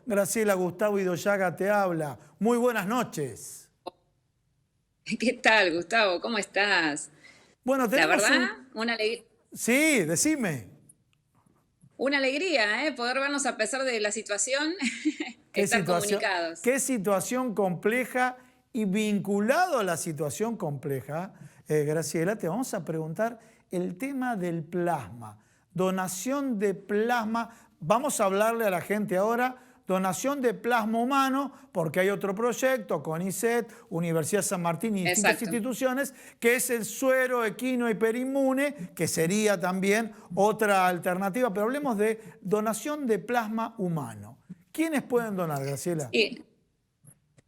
Graciela, Gustavo Idoyaga te habla. Muy buenas noches. ¿Qué tal, Gustavo? ¿Cómo estás? Bueno, La tenemos verdad, un... una, Sí, decime. una alegría, poder vernos a pesar de la situación, estar comunicados. Qué situación compleja y vinculado a la situación compleja, Graciela, te vamos a preguntar el tema del plasma. Donación de plasma. Vamos a hablarle a la gente ahora. Donación de plasma humano, porque hay otro proyecto, CONICET, Universidad San Martín y distintas Exacto. instituciones, que es el suero equino hiperinmune, que sería también otra alternativa. Pero hablemos de donación de plasma humano. ¿Quiénes pueden donar, Graciela? Sí,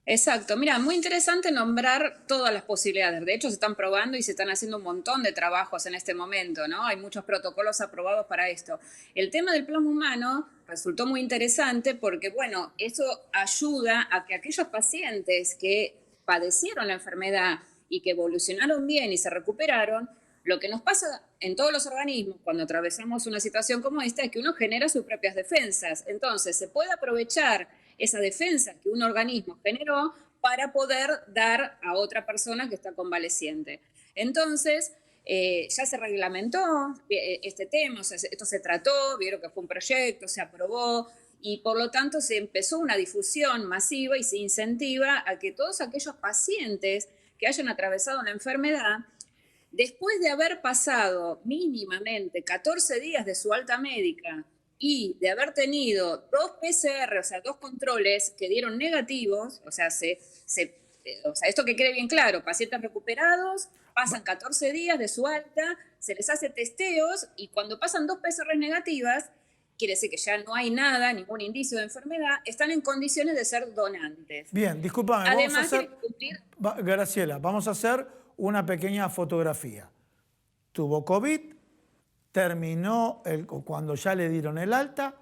exacto. Mira, muy interesante nombrar todas las posibilidades. De hecho, se están probando y se están haciendo un montón de trabajos en este momento, ¿no? Hay muchos protocolos aprobados para esto. El tema del plasma humano resultó muy interesante porque, bueno, eso ayuda a que aquellos pacientes que padecieron la enfermedad y que evolucionaron bien y se recuperaron, lo que nos pasa en todos los organismos cuando atravesamos una situación como esta es que uno genera sus propias defensas. Entonces, se puede aprovechar esa defensa que un organismo generó para poder dar a otra persona que está convaleciente. Entonces, ya se reglamentó este tema, o sea, esto se trató, vieron que fue un proyecto, se aprobó, y por lo tanto se empezó una difusión masiva y se incentiva a que todos aquellos pacientes que hayan atravesado la enfermedad, después de haber pasado mínimamente 14 días de su alta médica y de haber tenido 2 PCR, o sea, 2 controles que dieron negativos, o sea, esto que quede bien claro, pacientes recuperados, pasan 14 días de su alta, se les hace testeos y cuando pasan 2 PCR negativas, quiere decir que ya no hay nada, ningún indicio de enfermedad, están en condiciones de ser donantes. Bien, discúlpame, vamos a Además, hacer, tienen que cumplir. Graciela, vamos a hacer una pequeña fotografía. Tuvo COVID, terminó cuando ya le dieron el alta,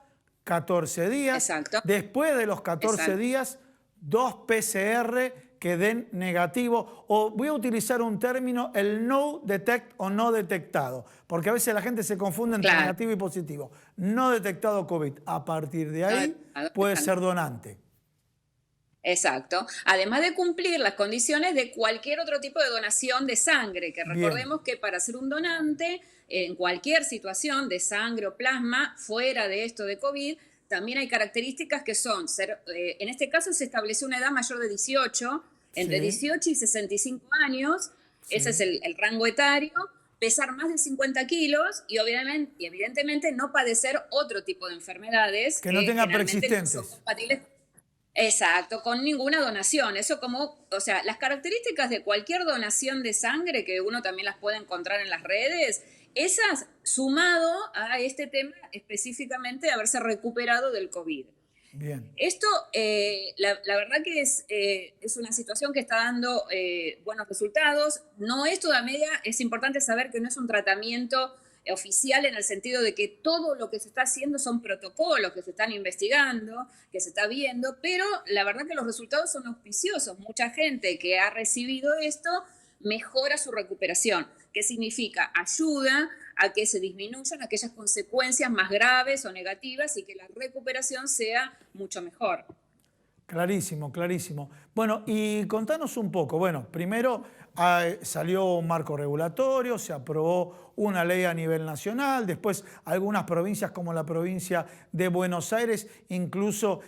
14 días. Exacto, Después de los 14 exacto. días, 2 PCR que den negativo. O voy a utilizar un término, el no detect o no detectado, porque a veces la gente se confunde entre Claro. negativo y positivo. No detectado COVID. A partir de No, ahí puede exacto. ser donante. Exacto. Además de cumplir las condiciones de cualquier otro tipo de donación de sangre, que Bien, recordemos que para ser un donante, en cualquier situación de sangre o plasma, fuera de esto de COVID, también hay características que son, en este caso se estableció una edad mayor de 18, entre sí, 18 y 65 años, ese es sí. el rango etario, pesar más de 50 kilos y evidentemente no padecer otro tipo de enfermedades Que no que tenga generalmente no son preexistentes. compatibles. Exacto, con ninguna donación. Eso como, o sea, las características de cualquier donación de sangre, que uno también las puede encontrar en las redes, esas sumado a este tema específicamente de haberse recuperado del COVID. Bien. Esto, la verdad que es una situación que está dando buenos resultados. No es todavía, es importante saber que no es un tratamiento oficial en el sentido de que todo lo que se está haciendo son protocolos que se están investigando, que se está viendo, pero la verdad que los resultados son auspiciosos. Mucha gente que ha recibido esto mejora su recuperación. ¿Qué significa? Ayuda a que se disminuyan aquellas consecuencias más graves o negativas y que la recuperación sea mucho mejor. Clarísimo, clarísimo. Bueno, y contanos un poco. Bueno, primero salió un marco regulatorio, se aprobó una ley a nivel nacional, después algunas provincias como la provincia de Buenos Aires incluso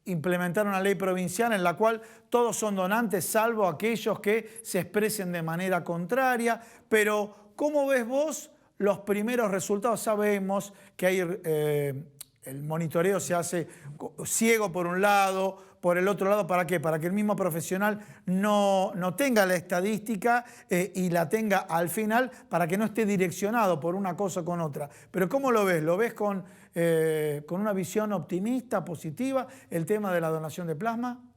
implementaron una ley provincial en la cual todos son donantes, salvo aquellos que se expresen de manera contraria. Pero, ¿cómo ves vos los primeros resultados? Sabemos que hay... el monitoreo se hace ciego por un lado, por el otro lado, ¿para qué? Para que el mismo profesional no tenga la estadística y la tenga al final para que no esté direccionado por una cosa o con otra. Pero ¿cómo lo ves? ¿Lo ves con una visión optimista, positiva, el tema de la donación de plasma?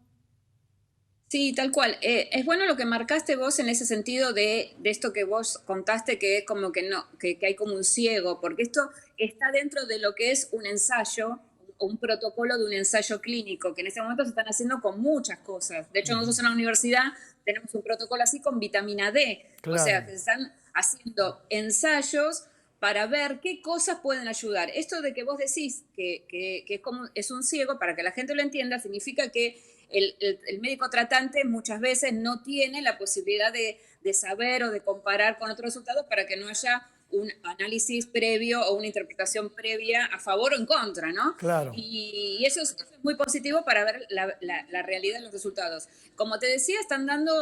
Sí, tal cual. Es bueno lo que marcaste vos en ese sentido de esto que vos contaste, que es como que no, que hay como un ciego, porque esto está dentro de lo que es un ensayo, un protocolo de un ensayo clínico, que en este momento se están haciendo con muchas cosas. De hecho, nosotros en la universidad tenemos un protocolo así con vitamina D, o sea, Claro. que se están haciendo ensayos para ver qué cosas pueden ayudar. Esto de que vos decís que es como es un ciego, para que la gente lo entienda, significa que el médico tratante muchas veces no tiene la posibilidad de saber o de comparar con otros resultados para que no haya un análisis previo o una interpretación previa a favor o en contra, ¿no? Claro. Y eso es muy positivo para ver la realidad de los resultados. Como te decía, están dando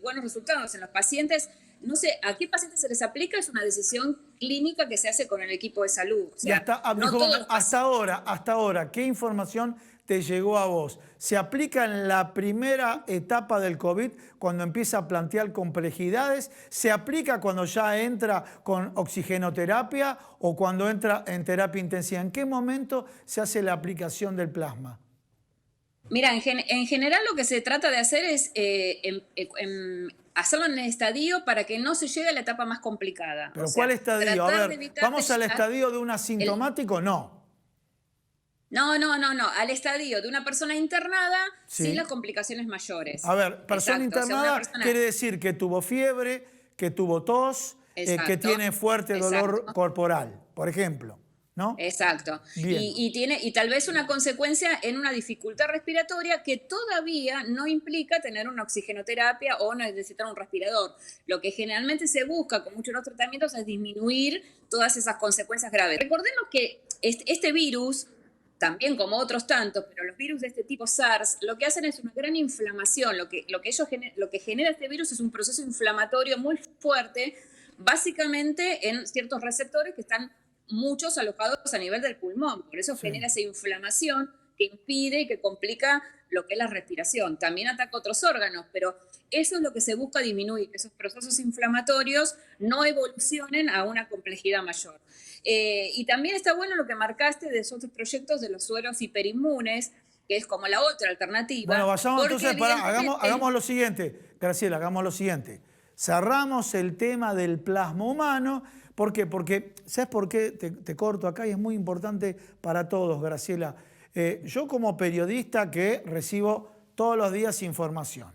buenos resultados en los pacientes. No sé, ¿a qué pacientes se les aplica? Es una decisión clínica que se hace con el equipo de salud. O Y sea, no todos los hasta ahora, ¿qué información te llegó a vos? ¿Se aplica en la primera etapa del COVID, cuando empieza a plantear complejidades? ¿Se aplica cuando ya entra con oxigenoterapia o cuando entra en terapia intensiva? ¿En qué momento se hace la aplicación del plasma? Mira, en general lo que se trata de hacer es hacerlo en el estadio para que no se llegue a la etapa más complicada. ¿Pero O sea, cuál estadio? A tratar de ver, evitar ¿vamos al estadio de un el, asintomático? No. no, al estadio de una persona internada sin las Sí. complicaciones mayores. A ver, persona Exacto, o sea, una internada persona, quiere decir que tuvo fiebre, que tuvo tos, que exacto, tiene fuerte dolor exacto. corporal, por ejemplo, ¿no? Exacto. Bien. Y tal vez una consecuencia en una dificultad respiratoria que todavía no implica tener una oxigenoterapia o necesitar un respirador. Lo que generalmente se busca con muchos de los tratamientos es disminuir todas esas consecuencias graves. Recordemos que este virus, también como otros tantos, pero los virus de este tipo SARS, lo que hacen es una gran inflamación. Lo que genera este virus es un proceso inflamatorio muy fuerte, básicamente en ciertos receptores que están muchos alojados a nivel del pulmón. Por eso Sí. genera esa inflamación que impide y que complica lo que es la respiración. También ataca otros órganos, pero eso es lo que se busca disminuir, que esos procesos inflamatorios no evolucionen a una complejidad mayor. Y también está bueno lo que marcaste de esos otros proyectos de los sueros hiperinmunes, que es como la otra Bueno, alternativa, vayamos porque entonces, evidentemente... hagamos lo siguiente, Graciela, hagamos lo siguiente. Cerramos el tema del plasma humano. ¿Por qué? Porque, ¿sabes por qué? Te corto acá y es muy importante para todos, Graciela. Yo como periodista que recibo todos los días información.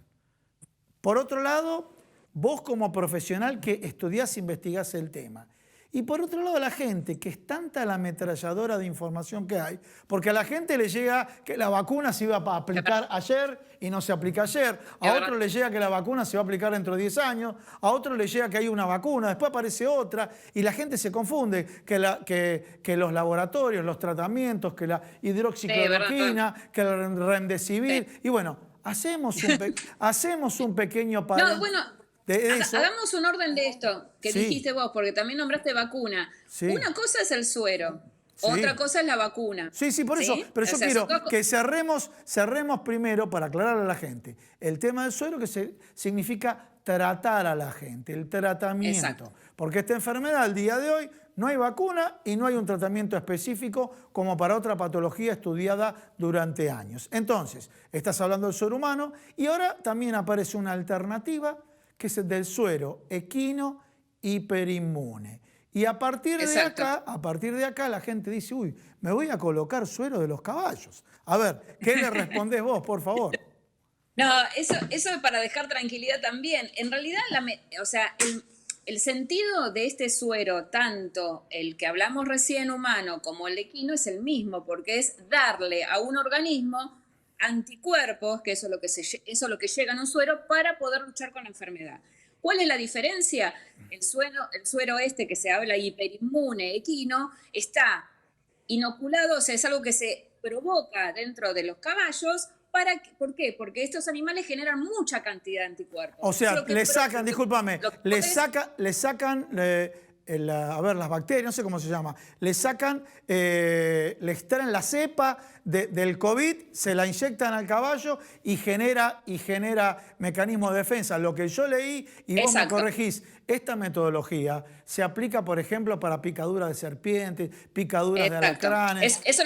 Por otro lado, vos como profesional que estudiás e investigás el tema. Y por otro lado, la gente, que es tanta la ametralladora de información que hay, porque a la gente le llega que la vacuna se iba a aplicar ayer y no se aplica ayer, a otro le llega que la vacuna se va a aplicar dentro de 10 años, a otro le llega que hay una vacuna, después aparece otra, y la gente se confunde, que los laboratorios, los tratamientos, que la hidroxicloroquina, que el remdesivir, y bueno, hacemos un pequeño No, paréntesis bueno, de eso. hagamos un orden de esto que Sí, dijiste vos, porque también nombraste vacuna. sí, Una cosa es el suero, sí. otra cosa es la vacuna. Sí, sí, por eso. ¿Sí? Pero O yo sea, quiero son dos que cerremos primero para aclararle a la gente el tema del suero, que significa tratar a la gente, el tratamiento. Exacto. Porque esta enfermedad al día de hoy no hay vacuna y no hay un tratamiento específico como para otra patología estudiada durante años. Entonces, estás hablando del suero humano y ahora también aparece una alternativa que es el del suero equino hiperinmune. Y a partir de acá la gente dice, uy, me voy a colocar suero de los caballos. A ver, ¿qué le respondés vos, por favor? No, eso es para dejar tranquilidad también. En realidad, o sea, el sentido de este suero, tanto el que hablamos recién humano como el equino, es el mismo, porque es darle a un organismo anticuerpos, que eso es lo que llega en un suero, para poder luchar con la enfermedad. ¿Cuál es la diferencia? El suero este que se habla hiperinmune, equino, está inoculado, o sea, es algo que se provoca dentro de los caballos. ¿Por qué? Porque estos animales generan mucha cantidad de anticuerpos. O sea, le sacan, discúlpame, le sacan, a ver, las bacterias, no sé cómo se llama, le extraen la cepa del COVID, se la inyectan al caballo y genera mecanismo de defensa. Lo que yo leí, y vos me corregís, esta metodología se aplica, por ejemplo, para picaduras de serpientes, picaduras de alacranes. Eso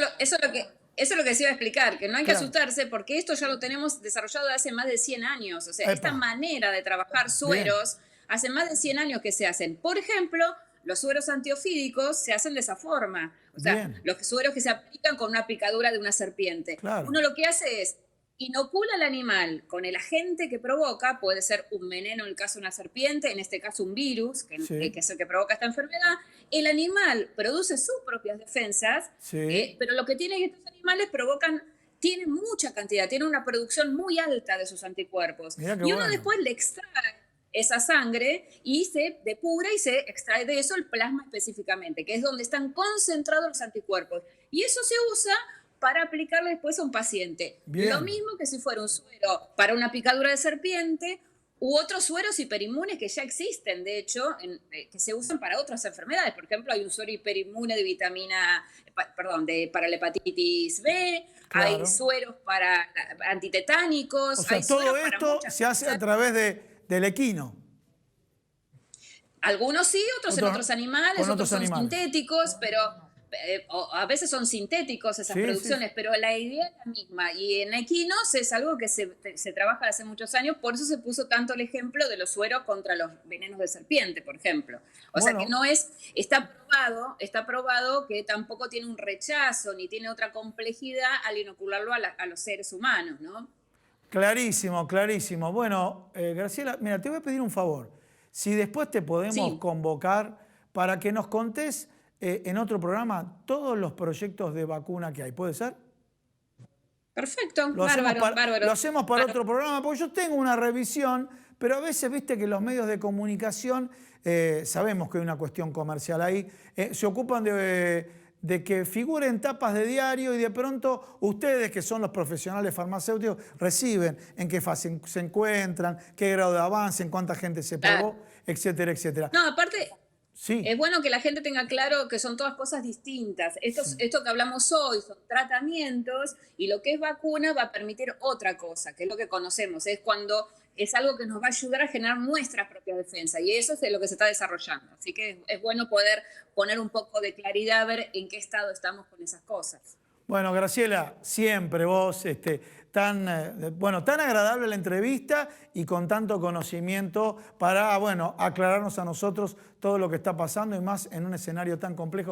es lo que se iba a explicar, que no hay que asustarse porque esto ya lo tenemos desarrollado de hace más de 100 años. O sea, esta manera de trabajar sueros, hace más de 100 años que se hacen. Por ejemplo, los sueros antiofídicos se hacen de esa forma. O sea, los sueros que se aplican con una picadura de una serpiente. Claro. Uno lo que hace es inocula al animal con el agente que provoca, puede ser un veneno en el caso de una serpiente, en este caso un virus, Sí, que es el que provoca esta enfermedad. El animal produce sus propias defensas, sí. pero lo que tienen estos animales tienen mucha cantidad, tienen una producción muy alta de sus anticuerpos. Mirá qué Y uno bueno. después le extrae esa sangre y se depura y se extrae de eso el plasma específicamente, que es donde están concentrados los anticuerpos. Y eso se usa para aplicarle después a un paciente. Lo Bien. mismo que si fuera un suero para una picadura de serpiente u otros sueros hiperinmunes que ya existen, de hecho, que se usan para otras enfermedades. Por ejemplo, hay un suero hiperinmune de para la hepatitis B, hay Claro. sueros para O antitetánicos, hay sea, todo sueros para esto muchas se hace a cosas. través del equino, Algunos sí, otros en otros, otros animales, con otros otros son animales. sintéticos, pero a veces son sintéticos esas Sí, sí, sí. producciones, pero la idea es la misma. Y en equinos es algo que se trabaja hace muchos años, por eso se puso tanto el ejemplo de los sueros contra los venenos de serpiente, por ejemplo. O sea que Bueno, no es, está probado que tampoco tiene un rechazo ni tiene otra complejidad al inocularlo a los seres humanos, ¿no? clarísimo, clarísimo. Bueno, Graciela, mira, te voy a pedir un favor. Si después te podemos Sí, convocar para que nos contés en otro programa todos los proyectos de vacuna que hay, ¿puede ser? perfecto, Lo hacemos bárbaro, para, lo bárbaro. hacemos para otro programa, porque yo tengo una revisión, pero a veces, viste que los medios de comunicación, sabemos que hay una cuestión comercial ahí, se ocupan de que figuren tapas de diario y de pronto ustedes, que son los profesionales farmacéuticos, reciben en qué fase se encuentran, qué grado de avance, en cuánta gente se Claro. probó, etcétera, etcétera. No, aparte, Sí, es bueno que la gente tenga claro que son todas cosas distintas. sí. Esto que hablamos hoy son tratamientos y lo que es vacuna va a permitir otra cosa, que es lo que conocemos. Es cuando es algo que nos va a ayudar a generar nuestras propias defensas y eso es de lo que se está desarrollando. Así que es bueno poder poner un poco de claridad, ver en qué estado estamos con esas cosas. Bueno, Graciela, siempre vos, bueno, tan agradable la entrevista y con tanto conocimiento para, bueno, aclararnos a nosotros todo lo que está pasando y más en un escenario tan complejo.